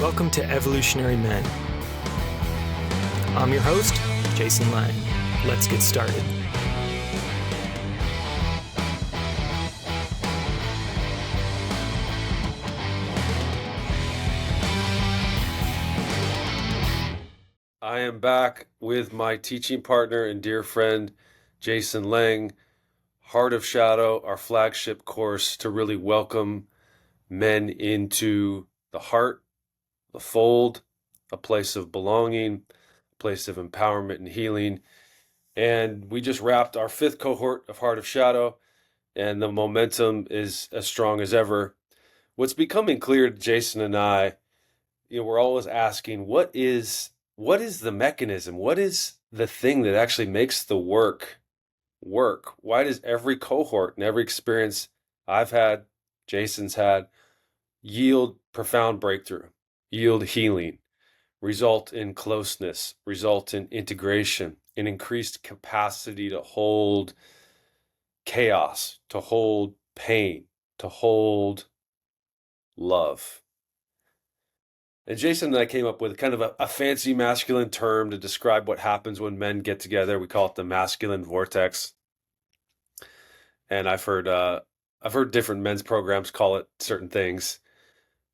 Welcome to Evolutionary Men. I'm your host, Jason Lang. Let's get started. I am back with my teaching partner and dear friend, Jason Lang, Heart of Shadow, our flagship course to really welcome men into the heart, the fold, a place of belonging, a place of empowerment and healing. And we just wrapped our 5th cohort of Heart of Shadow, and the momentum is as strong as ever. What's becoming clear to Jason and I, we're always asking, what is the mechanism? What is the thing that actually makes the work? Why does every cohort and every experience I've had, Jason's had, yield profound breakthrough, yield healing, result in closeness, result in integration, an increased capacity to hold chaos, to hold pain, to hold love? And Jason and I came up with kind of a fancy masculine term to describe what happens when men get together. We call it the masculine vortex. And I've heard different men's programs call it certain things.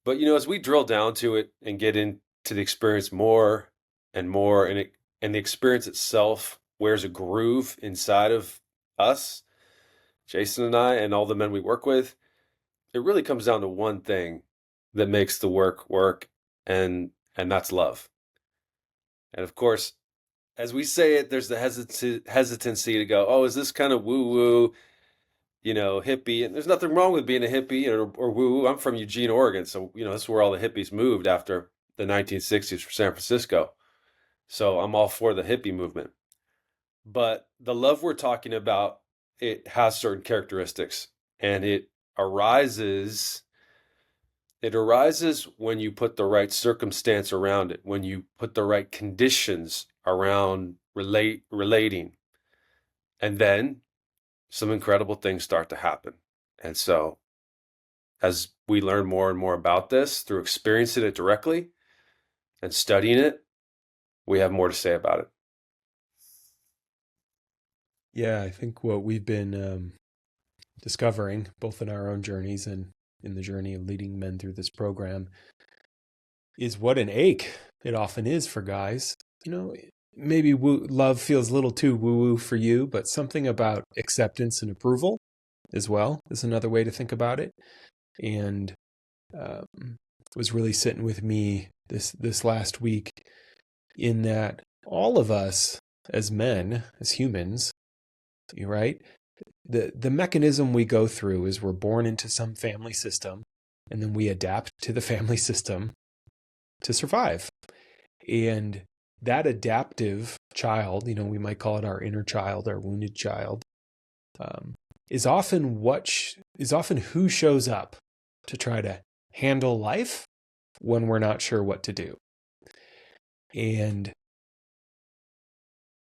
But as we drill down to it and get into the experience more and more, and the experience itself wears a groove inside of us, Jason and I, and all the men we work with, it really comes down to one thing that makes the work, and that's love. And of course, as we say it, there's the hesitancy to go, oh, is this kind of woo-woo, hippie? And there's nothing wrong with being a hippie or woo-woo. I'm from Eugene, Oregon, so this is where all the hippies moved after the 1960s from San Francisco. So I'm all for the hippie movement. But the love we're talking about, it has certain characteristics, and it arises when you put the right circumstance around it, when you put the right conditions around relating. And then some incredible things start to happen. And so as we learn more and more about this through experiencing it directly and studying it, we have more to say about it. Yeah, I think what we've been discovering, both in our own journeys and in the journey of leading men through this program, is what an ache it often is for guys. Maybe love feels a little too woo-woo for you, but something about acceptance and approval as well is another way to think about it. And was really sitting with me this last week in that all of us as men, as humans, right? The mechanism we go through is we're born into some family system, and then we adapt to the family system to survive. And that adaptive child, we might call it our inner child, our wounded child, is often who shows up to try to handle life when we're not sure what to do. And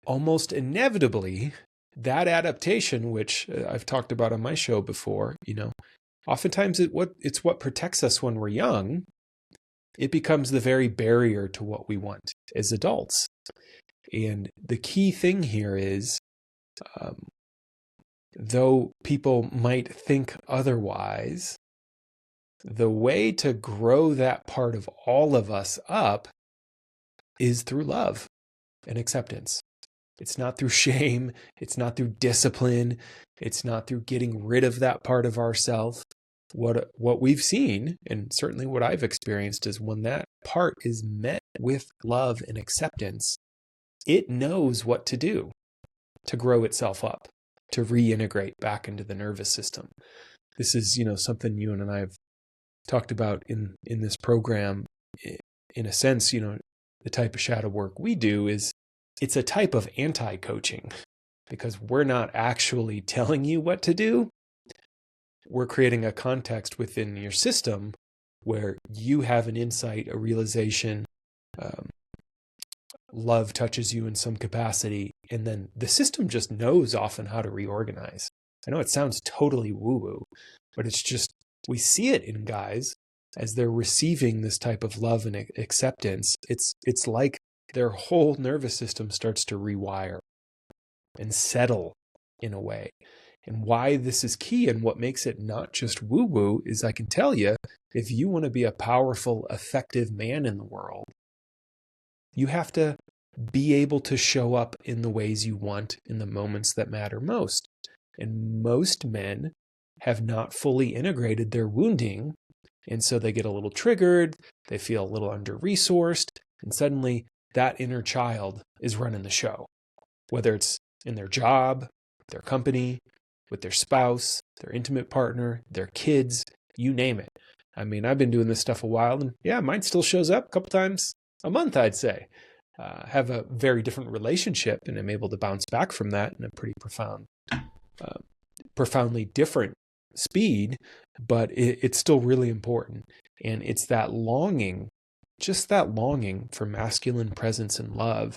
almost inevitably, that adaptation, which I've talked about on my show before, oftentimes it's what protects us when we're young. It becomes the very barrier to what we want as adults. And the key thing here is, though people might think otherwise, the way to grow that part of all of us up is through love and acceptance. It's not through shame. It's not through discipline. It's not through getting rid of that part of ourselves. What we've seen, and certainly what I've experienced, is when that part is met with love and acceptance, it knows what to do to grow itself up, to reintegrate back into the nervous system. This is, something you and I have talked about in this program. In a sense, the type of shadow work we do it's a type of anti-coaching, because we're not actually telling you what to do. We're creating a context within your system where you have an insight, a realization, love touches you in some capacity, and then the system just knows often how to reorganize. I know it sounds totally woo-woo, but it's just, we see it in guys as they're receiving this type of love and acceptance, it's like their whole nervous system starts to rewire and settle in a way. And why this is key and what makes it not just woo-woo is, I can tell you, if you want to be a powerful, effective man in the world, you have to be able to show up in the ways you want in the moments that matter most. And most men have not fully integrated their wounding. And so they get a little triggered, they feel a little under-resourced, and suddenly that inner child is running the show. Whether it's in their job, their company, with their spouse, their intimate partner, their kids, you name it. I mean, I've been doing this stuff a while, and yeah, mine still shows up a couple times a month, I'd say. Have a very different relationship, and I'm able to bounce back from that in a pretty profoundly different speed, but it's still really important. And it's that longing, just that longing for masculine presence and love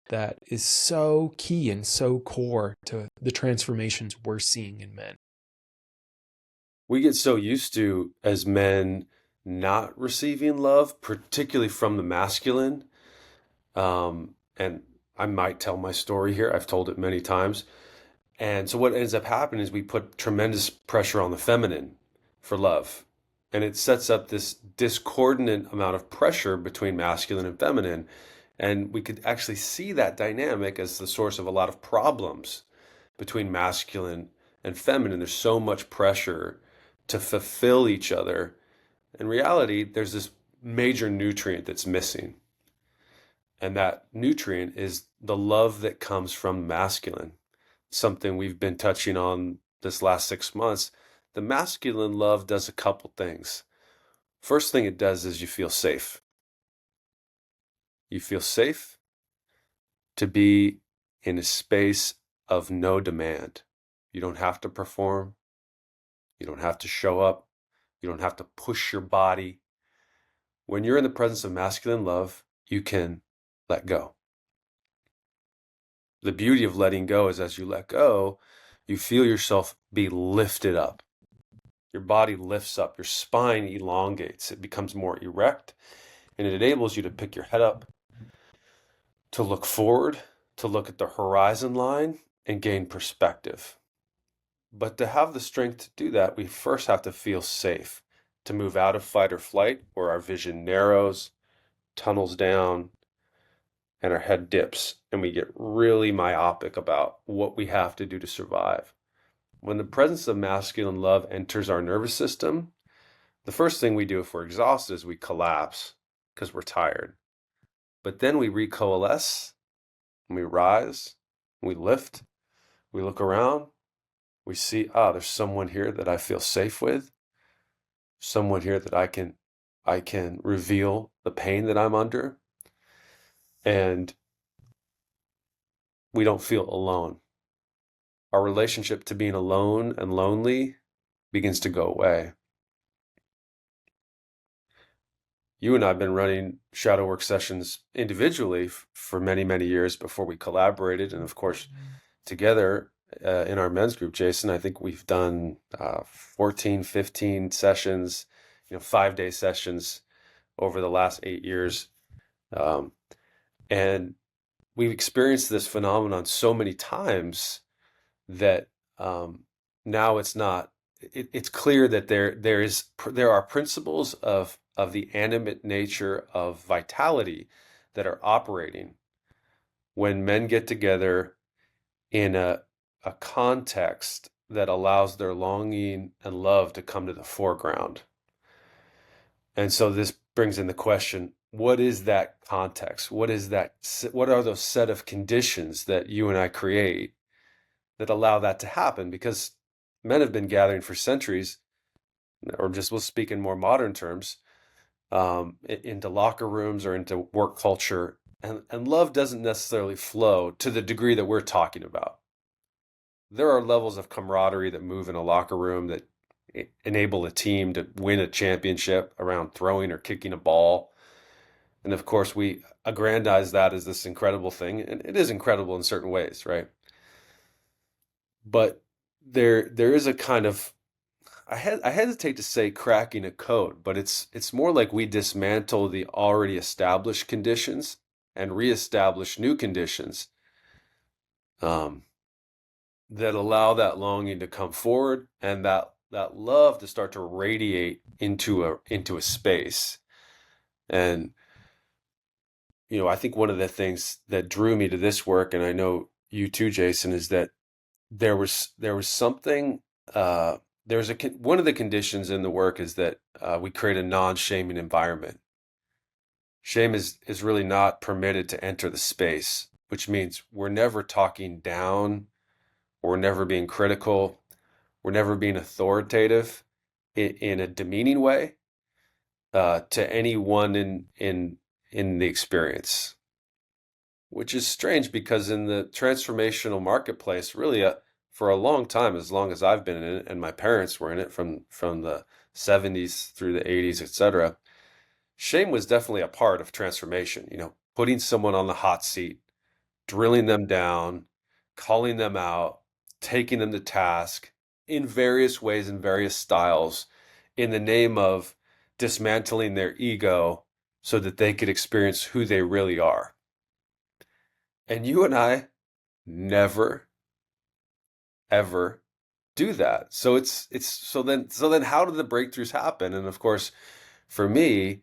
that is so key and so core to the transformations we're seeing in men. We get so used to, as men, not receiving love, particularly from the masculine. And I might tell my story here. I've told it many times. And so what ends up happening is we put tremendous pressure on the feminine for love. And it sets up this discordant amount of pressure between masculine and feminine. And we could actually see that dynamic as the source of a lot of problems between masculine and feminine. There's so much pressure to fulfill each other. In reality, there's this major nutrient that's missing. And that nutrient is the love that comes from masculine. Something we've been touching on this last 6 months. The masculine love does a couple things. First thing it does is you feel safe. You feel safe to be in a space of no demand. You don't have to perform. You don't have to show up. You don't have to push your body. When you're in the presence of masculine love, you can let go. The beauty of letting go is, as you let go, you feel yourself be lifted up. Your body lifts up, your spine elongates, it becomes more erect, and it enables you to pick your head up, to look forward, to look at the horizon line and gain perspective. But to have the strength to do that, we first have to feel safe, to move out of fight or flight, where our vision narrows, tunnels down, and our head dips, and we get really myopic about what we have to do to survive. When the presence of masculine love enters our nervous system, the first thing we do if we're exhausted is we collapse because we're tired. But then we recoalesce, and we rise, and we lift, we look around, we see, there's someone here that I feel safe with, someone here that I can reveal the pain that I'm under, and we don't feel alone. Our relationship to being alone and lonely begins to go away. You and I have been running shadow work sessions individually for many, many years before we collaborated. And of course, together in our men's group, Jason, I think we've done 14, 15 sessions, 5-day sessions over the last 8 years. And we've experienced this phenomenon so many times that now it's clear that there are principles of the animate nature of vitality that are operating when men get together in a context that allows their longing and love to come to the foreground. And so this brings in the question, what is that context? What are those set of conditions that you and I create that allow that to happen? Because men have been gathering for centuries, or just we'll speak in more modern terms, into locker rooms or into work culture, and love doesn't necessarily flow to the degree that we're talking about. There are levels of camaraderie that move in a locker room that enable a team to win a championship around throwing or kicking a ball. And of course, we aggrandize that as this incredible thing, and it is incredible in certain ways, right? But there is a kind of, I hesitate to say cracking a code, but it's more like we dismantle the already established conditions and reestablish new conditions um, that allow that longing to come forward and that love to start to radiate into a space. And I think one of the things that drew me to this work, and I know you too, Jason, is that there was something. One of the conditions in the work is that we create a non-shaming environment. Shame is really not permitted to enter the space, which means we're never talking down, we're never being critical, we're never being authoritative in a demeaning way to anyone in the experience, which is strange because in the transformational marketplace, really, for a long time, as long as I've been in it, and my parents were in it from the 70s through the 80s, etc., shame was definitely a part of transformation. Putting someone on the hot seat, drilling them down, calling them out, taking them to task in various ways, in various styles, in the name of dismantling their ego so that they could experience who they really are. And you and I never, ever do that. So then how do the breakthroughs happen? And of course, for me,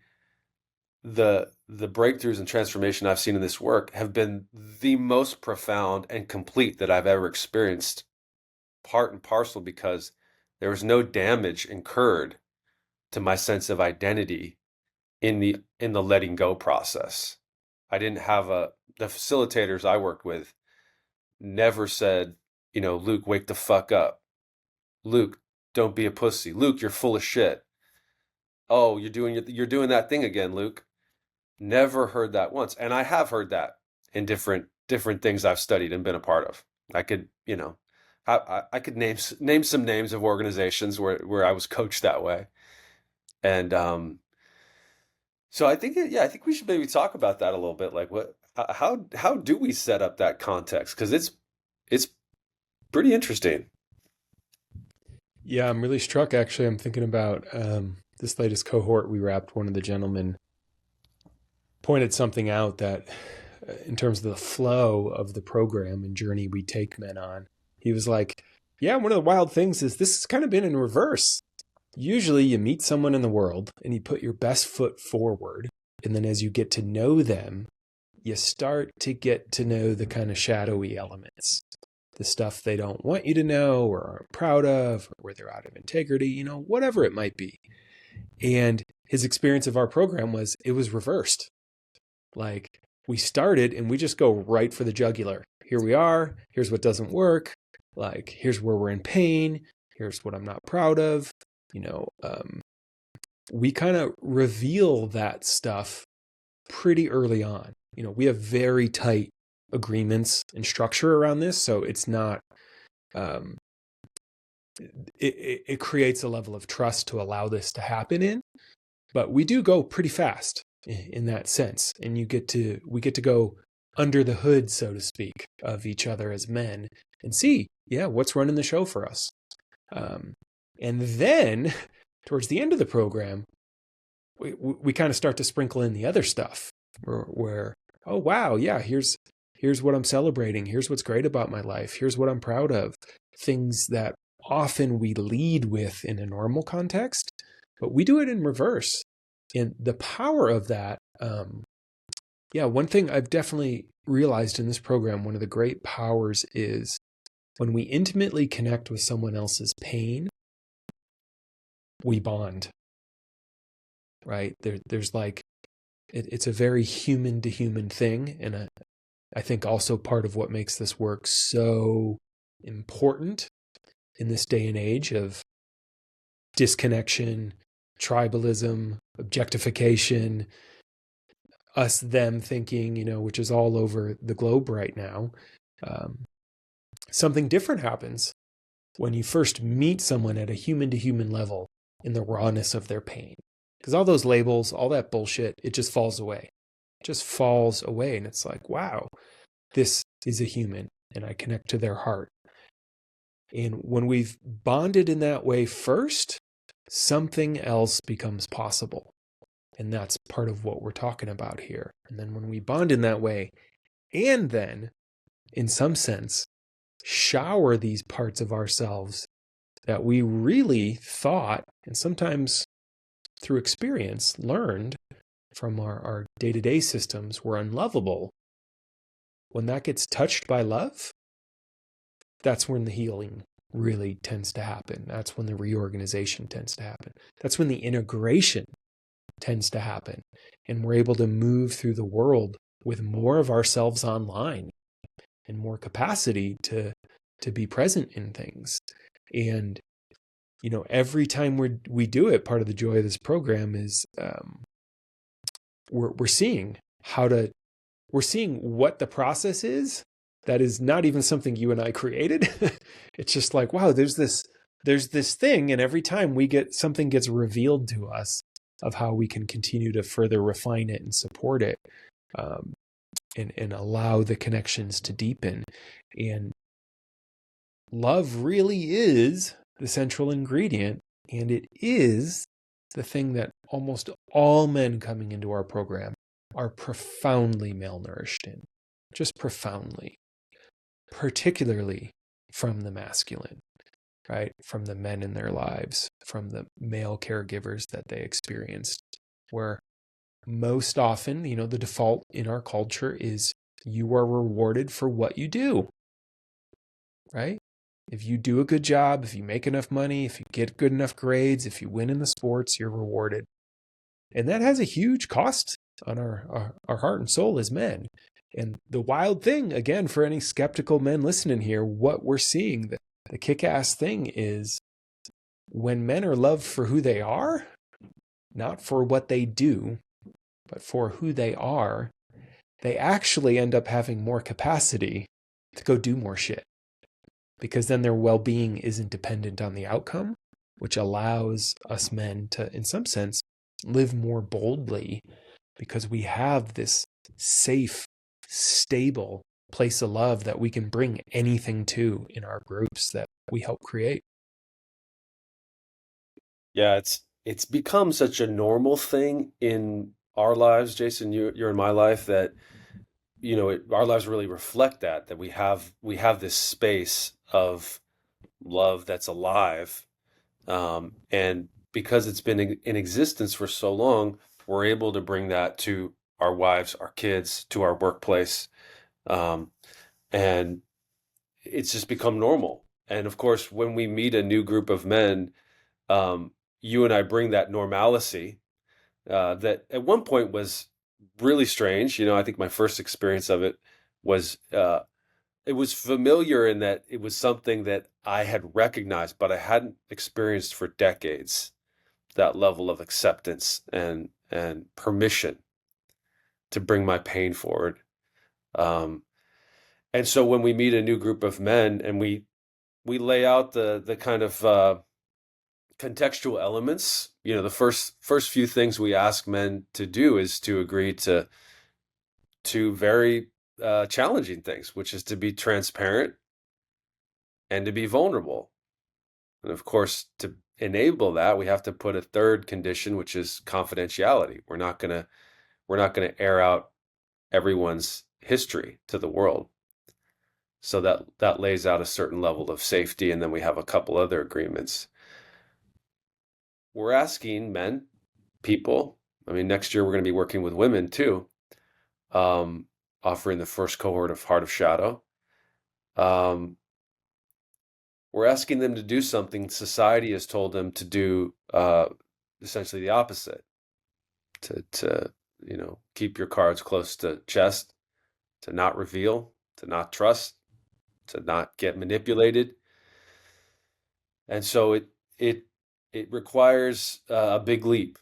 the breakthroughs and transformation I've seen in this work have been the most profound and complete that I've ever experienced, part and parcel because there was no damage incurred to my sense of identity in the letting go process. I didn't have the facilitators I worked with never said, Luke, wake the fuck up. Luke, don't be a pussy. Luke, you're full of shit. Oh, you're doing that thing again, Luke. Never heard that once. And I have heard that in different things I've studied and been a part of. I could, I could name some names of organizations where I was coached that way. And so I think we should maybe talk about that a little bit. Like how do we set up that context? Because it's pretty interesting. Yeah, I'm really struck actually. I'm thinking about this latest cohort we wrapped. One of the gentlemen pointed something out that in terms of the flow of the program and journey we take men on, he was like, yeah, one of the wild things is this has kind of been in reverse. Usually you meet someone in the world and you put your best foot forward. And then as you get to know them, you start to get to know the kind of shadowy elements, the stuff they don't want you to know or aren't proud of, or where they're out of integrity, whatever it might be. And his experience of our program was it was reversed. Like we started and we just go right for the jugular. Here we are. Here's what doesn't work. Like, here's where we're in pain. Here's what I'm not proud of. We kind of reveal that stuff pretty early on. We have very tight agreements and structure around this. So it's not, it creates a level of trust to allow this to happen in, but we do go pretty fast in that sense. And we get to go under the hood, so to speak, of each other as men and see, what's running the show for us. And then towards the end of the program, we kind of start to sprinkle in the other stuff where oh, wow, yeah, here's what I'm celebrating. Here's what's great about my life. Here's what I'm proud of. Things that often we lead with in a normal context, but we do it in reverse. And the power of that, one thing I've definitely realized in this program, one of the great powers is when we intimately connect with someone else's pain, we bond, right? There's like, it's a very human to human thing. And I think also part of what makes this work so important in this day and age of disconnection, tribalism, objectification, us, them thinking, which is all over the globe right now. Something different happens when you first meet someone at a human to human level in the rawness of their pain. Because all those labels, all that bullshit, it just falls away. It just falls away. And it's like, wow, this is a human and I connect to their heart. And when we've bonded in that way first, something else becomes possible. And that's part of what we're talking about here. And then when we bond in that way, and then, in some sense, shower these parts of ourselves that we really thought, and sometimes through experience, learned from our day-to-day systems were unlovable. When that gets touched by love, that's when the healing really tends to happen. That's when the reorganization tends to happen. That's when the integration tends to happen. And we're able to move through the world with more of ourselves online and more capacity to be present in things. And, every time we do it, part of the joy of this program is we're seeing we're seeing what the process is that is not even something you and I created. It's just like, wow, there's this thing. And every time something gets revealed to us of how we can continue to further refine it and support it, and allow the connections to deepen. And love really is the central ingredient. And it is the thing that almost all men coming into our program are profoundly malnourished in, just profoundly, particularly from the masculine, right? From the men in their lives, from the male caregivers that they experienced, where most often, the default in our culture is you are rewarded for what you do, right? If you do a good job, if you make enough money, if you get good enough grades, if you win in the sports, you're rewarded. And that has a huge cost on our heart and soul as men. And the wild thing, again, for any skeptical men listening here, what we're seeing, the kick-ass thing is when men are loved for who they are, not for what they do, but for who they are, they actually end up having more capacity to go do more shit. Because then their well-being isn't dependent on the outcome, which allows us men to, in some sense, live more boldly because we have this safe, stable place of love that we can bring anything to in our groups that we help create. Yeah, it's become such a normal thing in our lives, Jason. You're in my life that our lives really reflect that we have this space of love that's alive, and because it's been in existence for so long, we're able to bring that to our wives, our kids, to our workplace, and it's just become normal. And of course, when we meet a new group of men, you and I bring that normalcy that at one point was really strange. I think my first experience of it was it was familiar in that it was something that I had recognized, but I hadn't experienced for decades. That level of acceptance and permission to bring my pain forward. And so when we meet a new group of men and we lay out the kind of contextual elements, the first few things we ask men to do is to agree to very challenging things, which is to be transparent and to be vulnerable. And of course, to enable that, we have to put a third condition, which is confidentiality. We're not gonna air out everyone's history to the world. So that lays out a certain level of safety, and then we have a couple other agreements. We're asking men, people. I mean, next year we're going to be working with women too, offering the first cohort of Heart of Shadow. We're asking them to do something society has told them to do, essentially the opposite. To keep your cards close to chest, to not reveal, to not trust, to not get manipulated. And so it requires a big leap,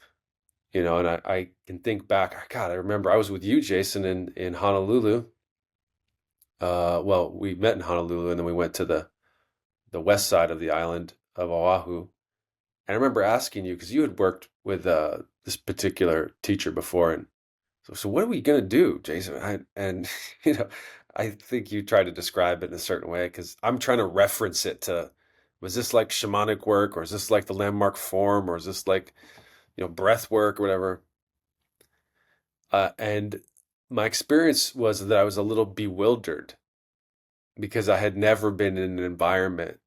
and I can think back. God, I remember I was with you, Jason, in Honolulu. Well, we met in Honolulu, and then we went to the west side of the island of Oahu. And I remember asking you, because you had worked with this particular teacher before, and so what are we going to do, Jason? I think you tried to describe it in a certain way, because I'm trying to reference it to Was this like shamanic work, or is this like the landmark form, or is this like, breath work or whatever? And my experience was that I was a little bewildered because I had never been in an environment.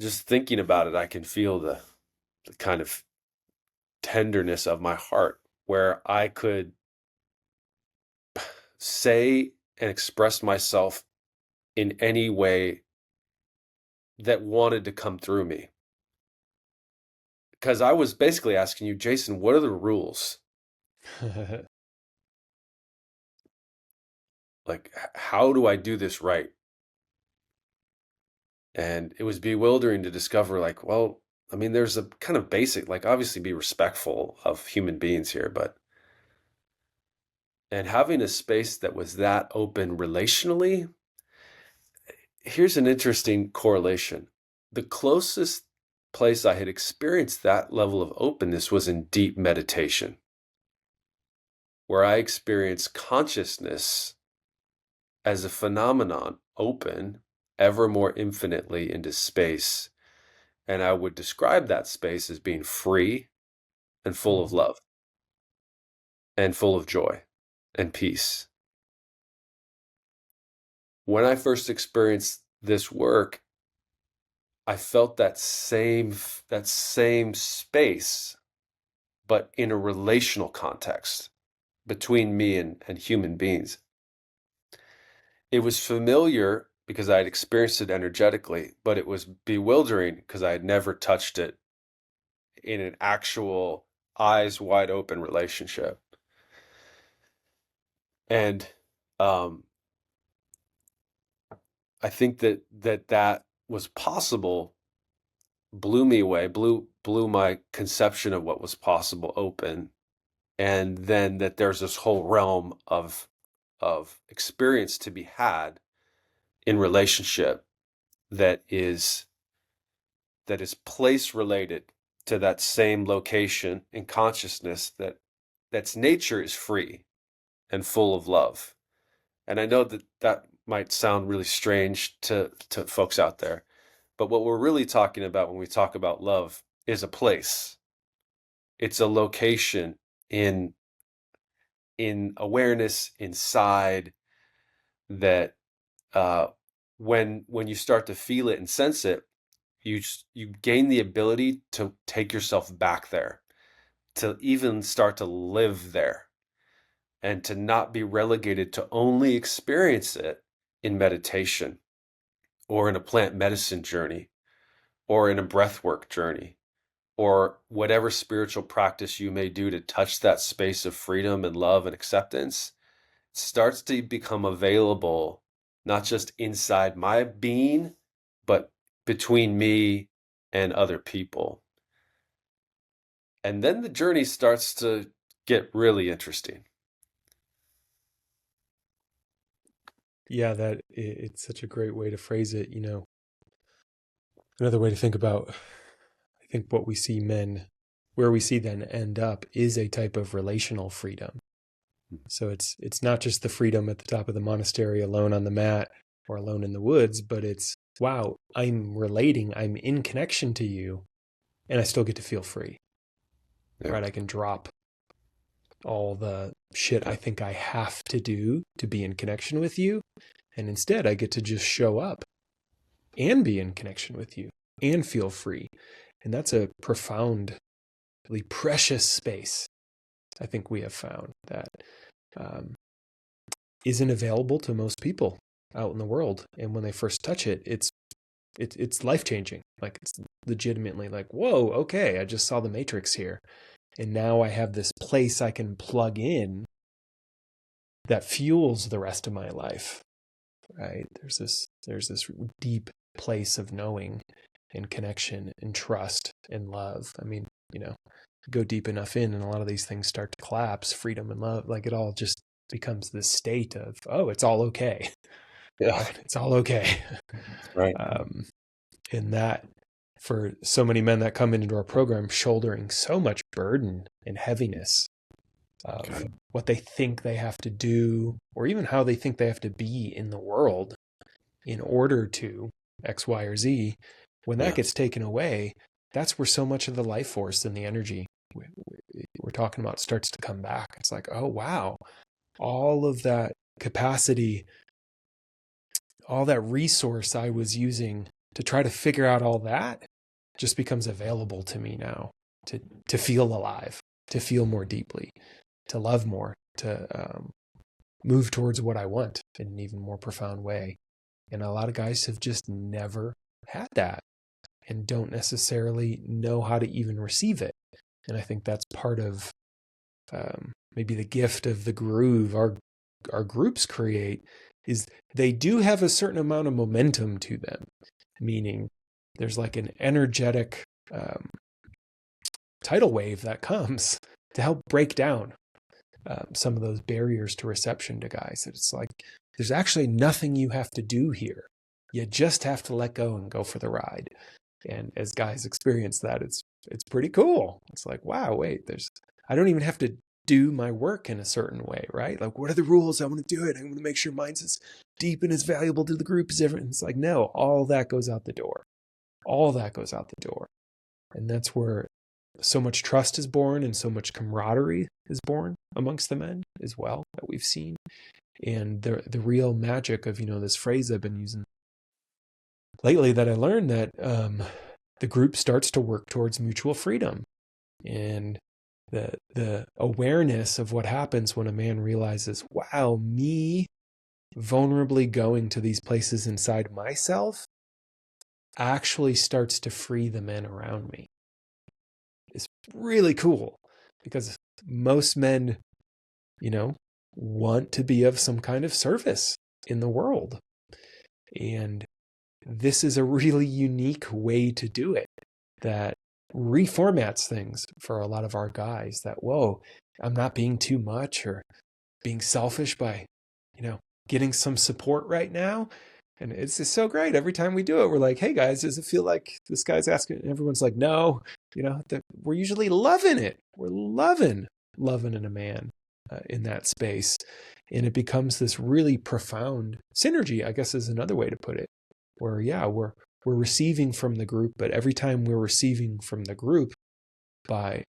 Just thinking about it, I can feel the kind of tenderness of my heart where I could say and express myself in any way that wanted to come through me. Because I was basically asking you, Jason, what are the rules? Like, how do I do this right? And it was bewildering to discover, like, well, I mean, there's a kind of basic, like, obviously be respectful of human beings here, and having a space that was that open relationally, here's an interesting correlation. The closest place I had experienced that level of openness was in deep meditation, where I experienced consciousness as a phenomenon open ever more infinitely into space. And I would describe that space as being free and full of love and full of joy and peace. When I first experienced this work, I felt that same space, but in a relational context between me and human beings. It was familiar because I had experienced it energetically, but it was bewildering because I had never touched it in an actual eyes wide open relationship. And I think that was possible, blew me away, blew my conception of what was possible open. And then that there's this whole realm of experience to be had in relationship that is place related to that same location in consciousness, that's nature is free and full of love. And I know that might sound really strange to folks out there, but what we're really talking about when we talk about love is a place. It's a location in awareness inside that, when you start to feel it and sense it, you gain the ability to take yourself back there, to even start to live there, and to not be relegated to only experience it in meditation or in a plant medicine journey or in a breathwork journey or whatever spiritual practice you may do to touch that space of freedom and love and acceptance. Starts to become available, not just inside my being, but between me and other people. And then the journey starts to get really interesting. Yeah, it's such a great way to phrase it. Another way to think about, I think what we see where we see then end up is a type of relational freedom. So it's not just the freedom at the top of the monastery alone on the mat or alone in the woods, but it's, wow, I'm relating, I'm in connection to you, and I still get to feel free. Yeah. Right? I can drop all the shit I think I have to do to be in connection with you, and instead I get to just show up and be in connection with you and feel free. And that's a profound, really precious space I think we have found that isn't available to most people out in the world. And when they first touch it, it's life-changing. Like, it's legitimately like, whoa, okay, I just saw the Matrix here. And now I have this place I can plug in that fuels the rest of my life, right? There's this deep place of knowing and connection and trust and love. I mean, go deep enough in and a lot of these things start to collapse, freedom and love, like it all just becomes this state of, oh, it's all okay. Yeah. Right? It's all okay. Right. And that, for so many men that come into our program shouldering so much burden and heaviness of what they think they have to do, or even how they think they have to be in the world in order to X, Y, or Z. When that Yeah. gets taken away, that's where so much of the life force and the energy we're talking about starts to come back. It's like, oh, wow, all of that capacity, all that resource I was using to try to figure out all that just becomes available to me now to feel alive, to feel more deeply, to love more, to move towards what I want in an even more profound way. And a lot of guys have just never had that and don't necessarily know how to even receive it. And I think that's part of maybe the gift of the groove our groups create is they do have a certain amount of momentum to them, meaning there's like an energetic tidal wave that comes to help break down some of those barriers to reception to guys. It's like there's actually nothing you have to do here. You just have to let go and go for the ride. And as guys experience that, it's pretty cool. It's like, wow, wait, I don't even have to do my work in a certain way, right? Like, what are the rules? I want to do it. I want to make sure mine's as deep and as valuable to the group as ever. And it's like, no, all that goes out the door. All that goes out the door. And that's where so much trust is born and so much camaraderie is born amongst the men as well that we've seen. And the real magic of, this phrase I've been using lately that I learned that the group starts to work towards mutual freedom. And the awareness of what happens when a man realizes, wow, me vulnerably going to these places inside myself actually starts to free the men around me. It's really cool because most men, want to be of some kind of service in the world. And this is a really unique way to do it that reformats things for a lot of our guys that, whoa, I'm not being too much or being selfish by, getting some support right now. And it's just so great. Every time we do it, we're like, hey guys, does it feel like this guy's asking? And everyone's like, no, we're usually loving it. We're loving in a man in that space. And it becomes this really profound synergy, I guess is another way to put it, where, yeah, we're receiving from the group, but every time we're receiving from the group by,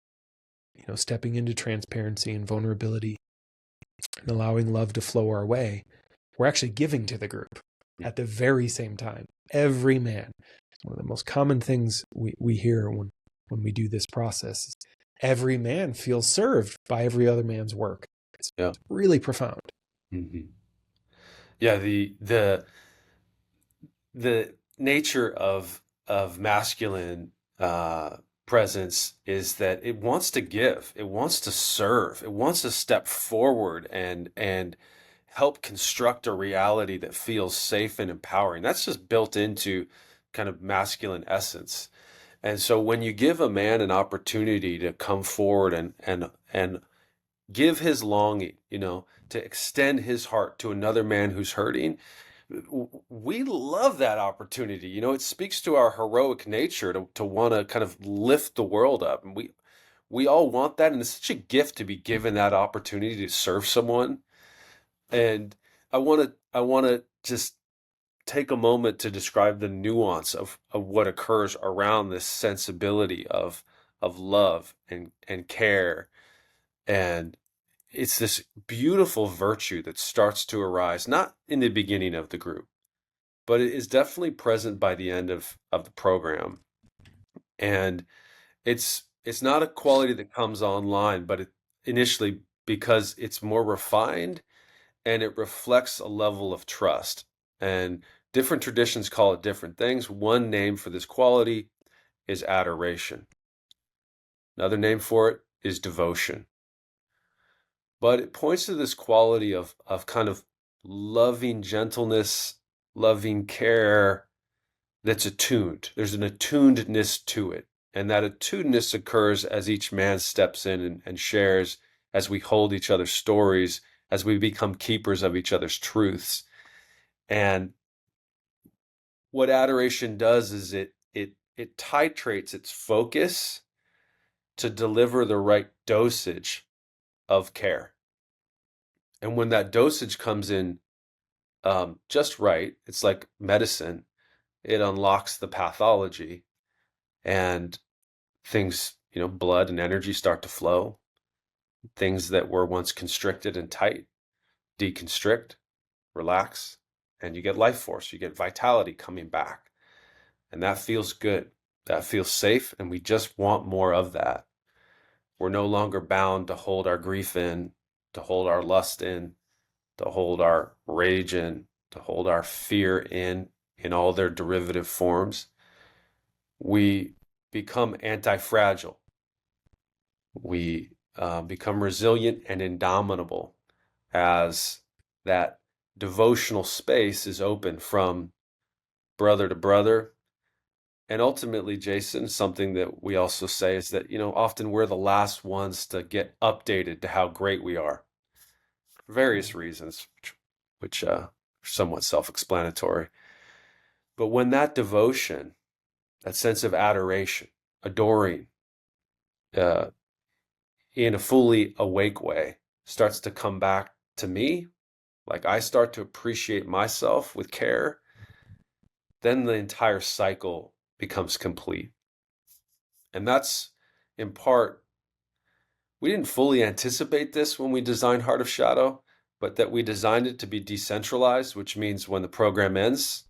stepping into transparency and vulnerability and allowing love to flow our way, we're actually giving to the group at the very same time. Every man. One of the most common things we hear when we do this process is every man feels served by every other man's work. It's really profound. Mm-hmm. Yeah, the nature of masculine presence is that it wants to give, it wants to serve, it wants to step forward and help construct a reality that feels safe and empowering. That's just built into kind of masculine essence. And so when you give a man an opportunity to come forward and give his longing, to extend his heart to another man who's hurting, we love that opportunity. It speaks to our heroic nature to want to kind of lift the world up. And we all want that. And it's such a gift to be given that opportunity to serve someone. And I want to just take a moment to describe the nuance of what occurs around this sensibility of love and care. And it's this beautiful virtue that starts to arise, not in the beginning of the group, but it is definitely present by the end of the program. And it's not a quality that comes online, but initially because it's more refined and it reflects a level of trust. And different traditions call it different things. One name for this quality is adoration. Another name for it is devotion. But it points to this quality of kind of loving gentleness, loving care that's attuned. There's an attunedness to it. And that attunedness occurs as each man steps in and shares, as we hold each other's stories, as we become keepers of each other's truths. And what adoration does is it titrates its focus to deliver the right dosage of care. And when that dosage comes in just right, it's like medicine. it unlocks the pathology, and things, blood and energy start to flow. Things that were once constricted and tight deconstrict, relax, and you get life force, you get vitality coming back. And that feels good. That feels safe, and we just want more of that. We're no longer bound to hold our grief in, to hold our lust in, to hold our rage in, to hold our fear in all their derivative forms. We become anti-fragile. We become resilient and indomitable as that devotional space is open from brother to brother. And ultimately, Jason, something that we also say is that, often we're the last ones to get updated to how great we are for various reasons, which are somewhat self-explanatory. But when that devotion, that sense of adoration, adoring, in a fully awake way, starts to come back to me, like I start to appreciate myself with care, then the entire cycle becomes complete. And that's in part, we didn't fully anticipate this when we designed Heart of Shadow, but that we designed it to be decentralized, which means when the program ends,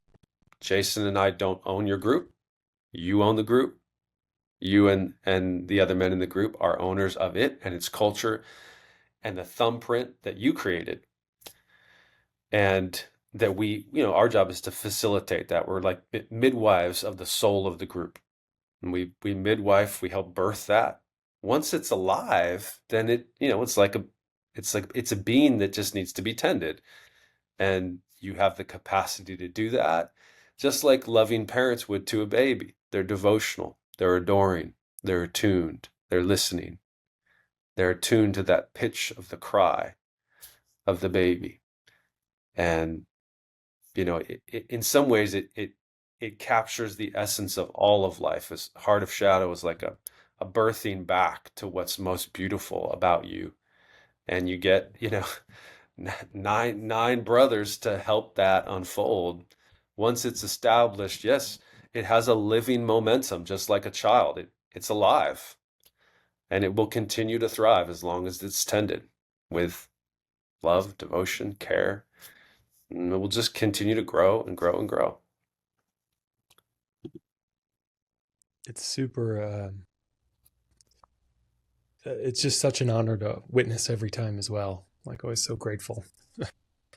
Jason and I don't own your group. You own the group. You and the other men in the group are owners of it and its culture and the thumbprint that you created. And that we, our job is to facilitate that. We're like midwives of the soul of the group. And we midwife, we help birth that. Once it's alive, then it's a being that just needs to be tended. And you have the capacity to do that, just like loving parents would to a baby. They're devotional, they're adoring, they're attuned, they're listening. They're attuned to that pitch of the cry of the baby. And, in some ways it captures the essence of all of life. As Heart of Shadow is like a birthing back to what's most beautiful about you. And you get, nine brothers to help that unfold. Once it's established, yes, it has a living momentum, just like a child. It's alive, and it will continue to thrive as long as it's tended with love, devotion, care. And it will just continue to grow and grow and grow. It's super, it's just such an honor to witness every time as well. Like, always so grateful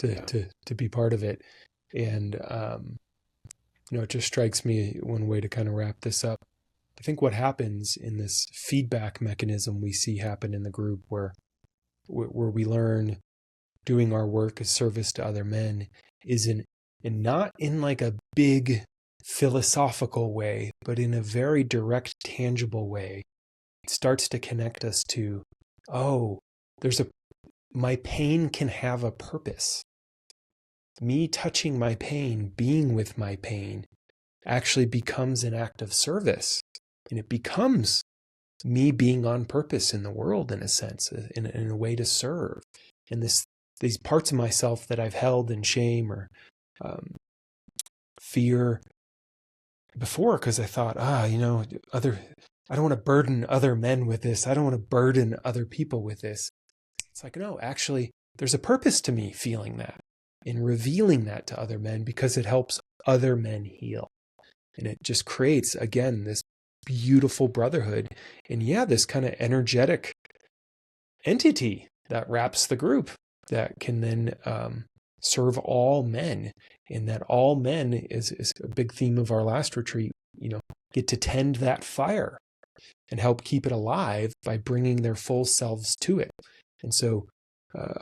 to be part of it. And, it just strikes me one way to kind of wrap this up. I think what happens in this feedback mechanism we see happen in the group where we learn doing our work as service to other men is not in like a big philosophical way, but in a very direct, tangible way. It starts to connect us to, my pain can have a purpose. Me touching my pain, being with my pain, actually becomes an act of service. And it becomes me being on purpose in the world, in a sense, in a way to serve. And these parts of myself that I've held in shame or fear before, because I thought, I don't want to burden other men with this. I don't want to burden other people with this. It's like, no, actually, there's a purpose to me feeling that and revealing that to other men because it helps other men heal. And it just creates, again, this beautiful brotherhood. And this kind of energetic entity that wraps the group that can then serve all men. And that all men is a big theme of our last retreat, get to tend that fire and help keep it alive by bringing their full selves to it. And so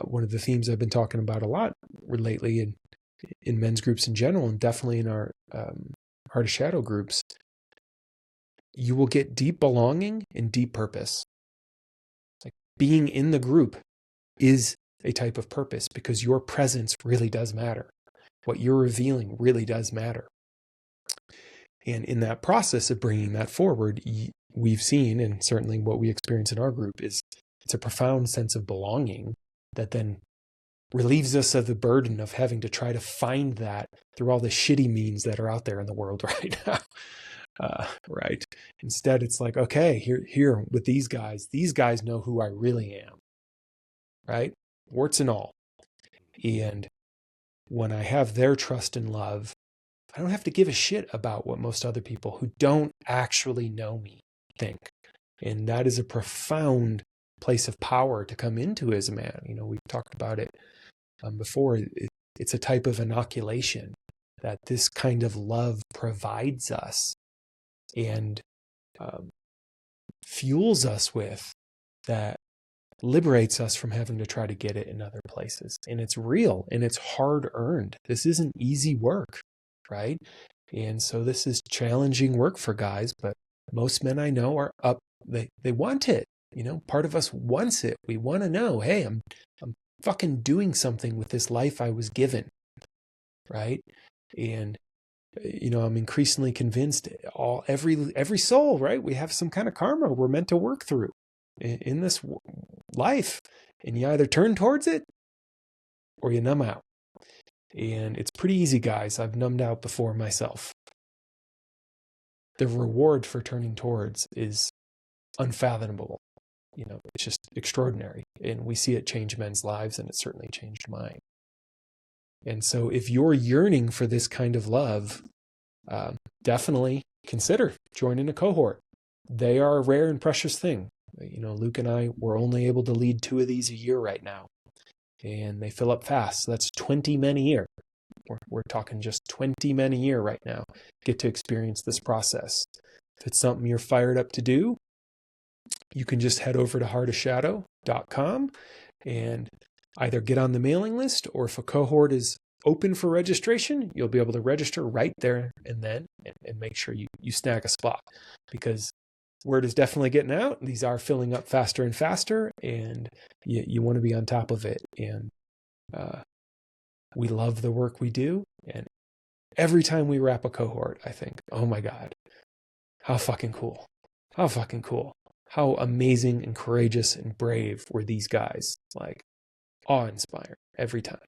one of the themes I've been talking about a lot lately in men's groups in general, and definitely in our Heart of Shadow groups, you will get deep belonging and deep purpose. Like being in the group is a type of purpose because your presence really does matter. What you're revealing really does matter. And in that process of bringing that forward, we've seen, and certainly what we experience in our group, is it's a profound sense of belonging that then relieves us of the burden of having to try to find that through all the shitty means that are out there in the world right now. Right. Instead, it's like, okay, here with these guys know who I really am, right? Warts and all. And when I have their trust and love, I don't have to give a shit about what most other people who don't actually know me think. And that is a profound place of power to come into as a man. We've talked about it before. It's a type of inoculation that this kind of love provides us and fuels us with, that liberates us from having to try to get it in other places. And it's real and it's hard earned. This isn't easy work, right? And so this is challenging work for guys, but most men I know are up. They want it. Part of us wants it. We want to know, hey, I'm fucking doing something with this life I was given, right? And I'm increasingly convinced every soul, right? We have some kind of karma we're meant to work through in this life, and you either turn towards it or you numb out. And it's pretty easy, guys. I've numbed out before myself. The reward for turning towards is unfathomable. It's just extraordinary. And we see it change men's lives, and it certainly changed mine. And so if you're yearning for this kind of love, definitely consider joining a cohort. They are a rare and precious thing. Luke and I were only able to lead 2 of these a year right now, and they fill up fast. So that's 20 men a year. We're talking just 20 men a year right now get to experience this process. If it's something you're fired up to do, you can just head over to heartofshadow.com and either get on the mailing list, or if a cohort is open for registration, you'll be able to register right there and then, and make sure you snag a spot, because word is definitely getting out. These are filling up faster and faster, and you want to be on top of it. And we love the work we do. And every time we wrap a cohort, I think, oh my God, how fucking cool. How fucking cool. How amazing and courageous and brave were these guys. Like, awe-inspiring every time.